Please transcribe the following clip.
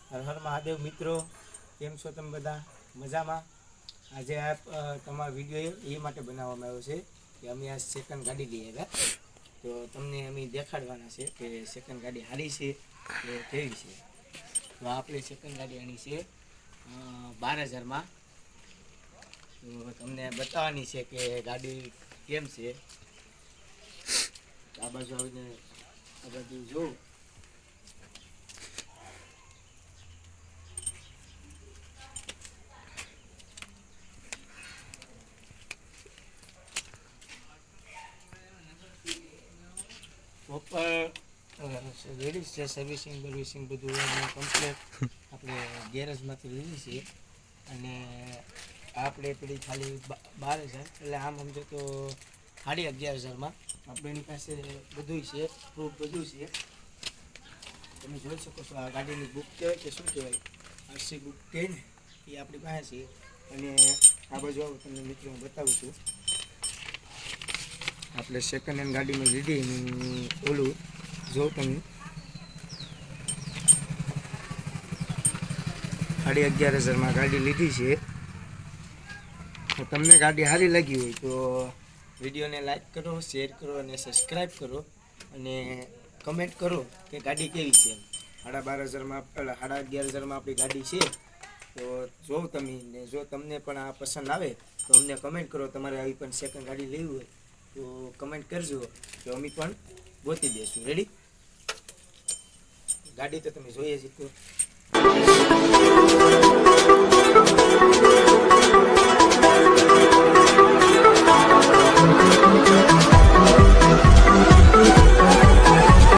હર હર મહાદેવ મિત્રો, કેમ છો તમે બધા? મજામાં? આજે આ તમારો વિડીયો એ માટે બનાવવામાં આવ્યો છે કે અમે આ સેકન્ડ ગાડી લઈ આવ્યા, તો તમને અમે દેખાડવાના છે કે સેકન્ડ ગાડી સારી છે કે કેવી છે. તો આપણે સેકન્ડ ગાડી આની છે 12,000માં. તો તમને બતાવવાની છે કે ગાડી કેમ છે. આ બાજુ આવીને આ બાજુ જોઉં. પ્રોપર રેડી છે, સર્વિસિંગ બધું કમ્પ્લીટ આપણે ગેરેજમાંથી લીધી છે. અને આપણે પેલી ખાલી 12,000 એટલે આમ સમજો તો 11,500માં આપણે એની પાસે બધું છે, પ્રૂફ બધું છે. તમે જોઈ શકો છો. આ ગાડીની બુક કહેવાય કે શું કહેવાય, આરસી બુક કહે ને, એ આપણી પાસે છે. અને આ બાજુ આવું તમને મિત્રો બતાવું છું. આપણે સેકન્ડ હેન્ડ ગાડીમાં લીધી એનું ઓલું જો તમે 11,500માં ગાડી લીધી છે. તો તમને ગાડી સારી લાગી હોય તો વિડીયોને લાઈક કરો, શેર કરો અને સબસ્ક્રાઈબ કરો અને કમેન્ટ કરો કે ગાડી કેવી છે. 12,500માં 11,500માં આપણી ગાડી છે. તો જો તમે ને જો તમને પણ આ પસંદ આવે તો અમને કમેન્ટ કરો. તમારે આવી પણ સેકન્ડ ગાડી લેવી હોય તો કમેન્ટ કરજો, તો અમે પણ ગોતી દઈશું. રેડી? ગાડી તો તમે જોઈએ જ.